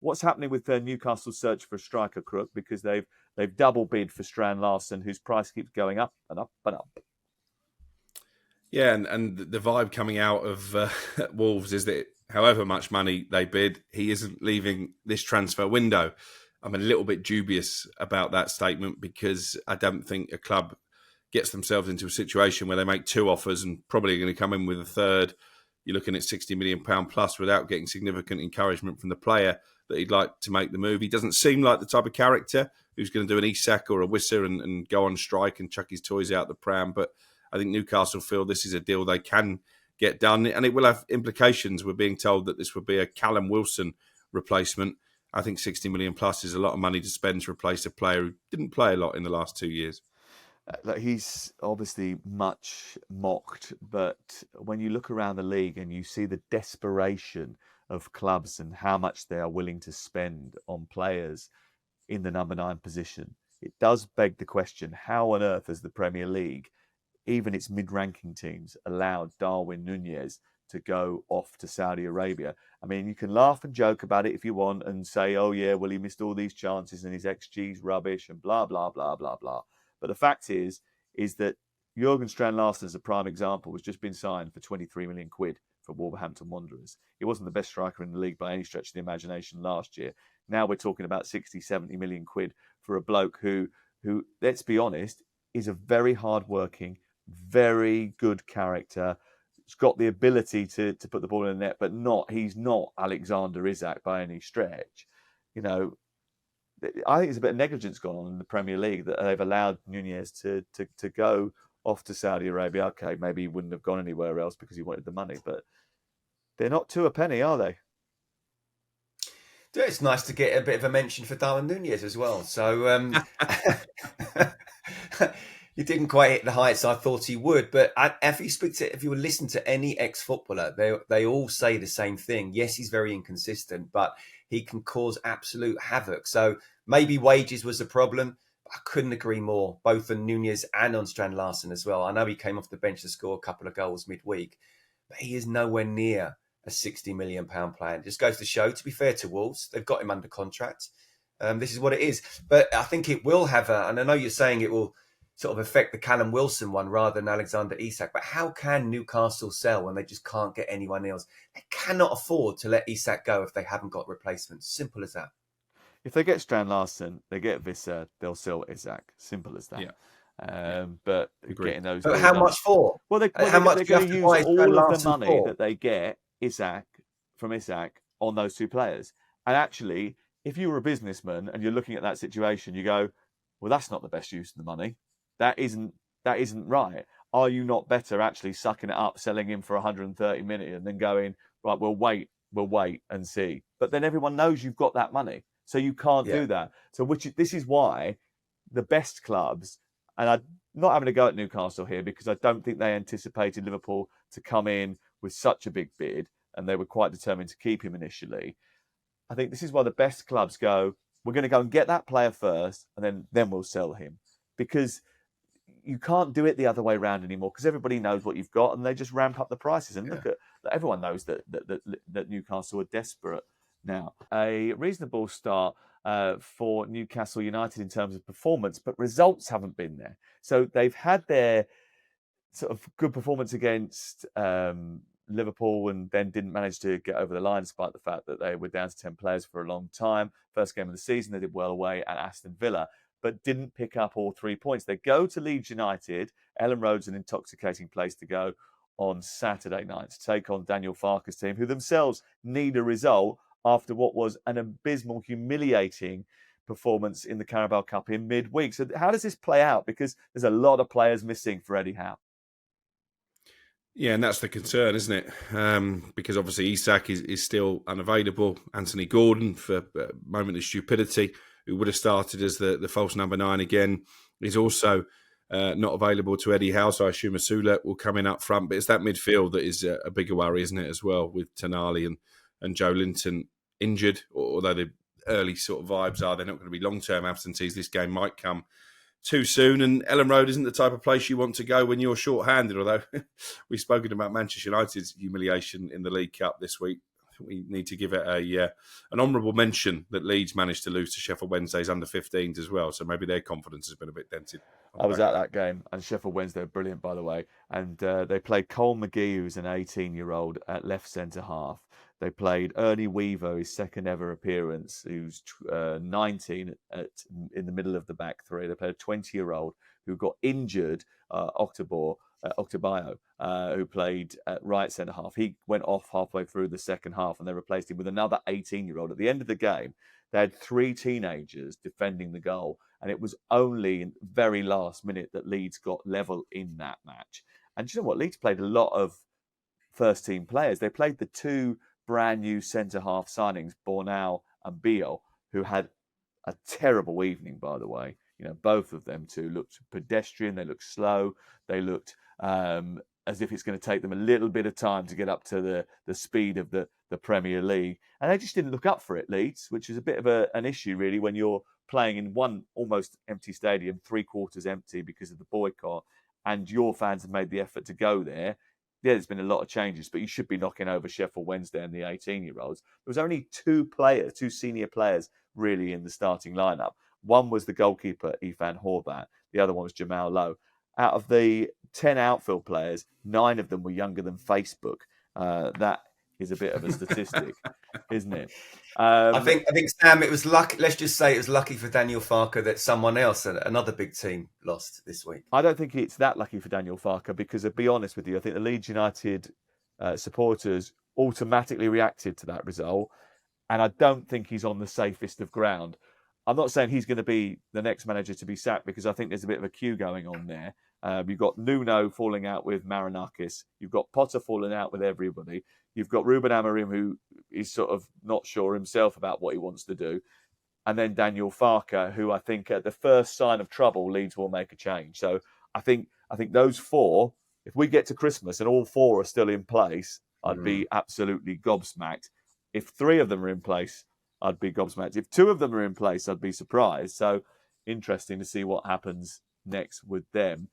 What's happening with Newcastle's search for a striker, Crook? Because they've double bid for Strand Larsen, whose price keeps going up and up and up. Yeah, and the vibe coming out of Wolves is that however much money they bid, he isn't leaving this transfer window. I'm a little bit dubious about that statement because I don't think a club gets themselves into a situation where they make 2 offers and probably going to come in with a third. You're looking at £60 million plus without getting significant encouragement from the player that he'd like to make the move. He doesn't seem like the type of character who's going to do an Isak or a Wissa and go on strike and chuck his toys out the pram. But I think Newcastle feel this is a deal they can get done, and it will have implications. We're being told that this would be a Callum Wilson replacement. I think 60 million plus is a lot of money to spend to replace a player who didn't play a lot in the last 2 years. He's obviously much mocked, but when you look around the league and you see the desperation of clubs and how much they are willing to spend on players in the number 9 position, it does beg the question, how on earth has the Premier League, even its mid-ranking teams, allowed Darwin Núñez to go off to Saudi Arabia? I mean, you can laugh and joke about it if you want and say, oh yeah, well, he missed all these chances and his XG's rubbish and blah, blah, blah, blah, blah. But the fact is that Jurgen Strand Larsen, as a prime example, has just been signed for 23 million quid for Wolverhampton Wanderers. He wasn't the best striker in the league by any stretch of the imagination last year. Now we're talking about 60, 70 million quid for a bloke who, let's be honest, is a very hard-working, very good character. He's got the ability to put the ball in the net, but he's not Alexander Isak by any stretch. You know, I think there's a bit of negligence gone on in the Premier League that they've allowed Núñez to go off to Saudi Arabia. Okay, maybe he wouldn't have gone anywhere else because he wanted the money, but they're not 2 a penny, are they? It's nice to get a bit of a mention for Darwin Núñez as well. So he didn't quite hit the heights I thought he would. But if you listen to any ex-footballer, they all say the same thing. Yes, he's very inconsistent, but he can cause absolute havoc. So maybe wages was the problem. I couldn't agree more, both on Núñez and on Strand Larsen as well. I know he came off the bench to score a couple of goals midweek, but he is nowhere near a £60 million player. It just goes to show, to be fair to Wolves, they've got him under contract. This is what it is. But I think it will have and I know you're saying it will sort of affect the Callum Wilson one rather than Alexander Isak. But how can Newcastle sell when they just can't get anyone else? They cannot afford to let Isak go if they haven't got replacements. Simple as that. If they get Strand Larsen, they get Wissa, they'll sell Isak. Simple as that. Yeah. But getting those. But how much for? Well, they're going to use all of the money that they get from Isak on those 2 players. And actually, if you were a businessman and you're looking at that situation, you go, well, that's not the best use of the money. That isn't right. Are you not better actually sucking it up, selling him for 130 million and then going, right, we'll wait and see. But then everyone knows you've got that money. So you can't do that. So this is why the best clubs, and I'm not having a go at Newcastle here because I don't think they anticipated Liverpool to come in with such a big bid and they were quite determined to keep him initially. I think this is why the best clubs go, we're going to go and get that player first and then we'll sell him. Because you can't do it the other way around anymore because everybody knows what you've got and they just ramp up the prices. And look at everyone knows that Newcastle are desperate now. A reasonable start for Newcastle United in terms of performance, but results haven't been there. So they've had their sort of good performance against Liverpool and then didn't manage to get over the line despite the fact that they were down to 10 players for a long time. First game of the season, they did well away at Aston Villa, but didn't pick up all 3 points. They go to Leeds United. Ellen Road's an intoxicating place to go on Saturday night to take on Daniel Farke's team, who themselves need a result after what was an abysmal, humiliating performance in the Carabao Cup in midweek. So how does this play out? Because there's a lot of players missing for Eddie Howe. Yeah, and that's the concern, isn't it? Because obviously Isak is still unavailable. Anthony Gordon, for a moment of stupidity, who would have started as the false number 9 again, is also not available to Eddie Howe. So I assume Asula will come in up front. But it's that midfield that is a bigger worry, isn't it, as well, with Tonali and Joe Linton injured, although the early sort of vibes are they're not going to be long-term absentees. This game might come too soon, and Ellen Road isn't the type of place you want to go when you're short-handed, although we've spoken about Manchester United's humiliation in the League Cup this week. we need to give it an honourable mention that Leeds managed to lose to Sheffield Wednesday's under-15s as well. So maybe their confidence has been a bit dented. I was at that game, and Sheffield Wednesday are brilliant, by the way. And they played Cole McGee, who's an 18-year-old, at left centre half. They played Ernie Weaver, his second ever appearance, who's 19 in the middle of the back three. They played a 20-year-old who got injured, Octobayo, who played at right centre half. He went off halfway through the second half, and they replaced him with another 18-year-old. At the end of the game, they had 3 teenagers defending the goal, and it was only in very last minute that Leeds got level in that match. And do you know what? Leeds played a lot of first-team players. They played the 2 brand new centre-half signings, Bornau and Beal, who had a terrible evening, by the way. You know, both of them two looked pedestrian. They looked slow. They looked as if it's going to take them a little bit of time to get up to the speed of the Premier League. And they just didn't look up for it, Leeds, which is a bit of an issue, really, when you're playing in one almost empty stadium, 3/4 empty because of the boycott, and your fans have made the effort to go there. Yeah, there's been a lot of changes, but you should be knocking over Sheffield Wednesday and the 18-year-olds. There was only 2 senior players, really, in the starting lineup. One was the goalkeeper, Ifan Horvat. The other one was Jamal Lowe. Out of the 10 outfield players, 9 of them were younger than Facebook. That is a bit of a statistic, isn't it? I think Sam, it was lucky. Let's just say it was lucky for Daniel Farke that someone else, another big team, lost this week. I don't think it's that lucky for Daniel Farke because, to be honest with you, I think the Leeds United supporters automatically reacted to that result, and I don't think he's on the safest of ground. I'm not saying he's going to be the next manager to be sacked because I think there's a bit of a queue going on there. You've got Nuno falling out with Marinakis. You've got Potter falling out with everybody. You've got Ruben Amorim, who is sort of not sure himself about what he wants to do. And then Daniel Farke, who I think at the first sign of trouble, Leeds will make a change. So I think those 4, if we get to Christmas and all 4 are still in place, I'd be absolutely gobsmacked. If 3 of them are in place, I'd be gobsmacked. If 2 of them are in place, I'd be surprised. So interesting to see what happens next with them.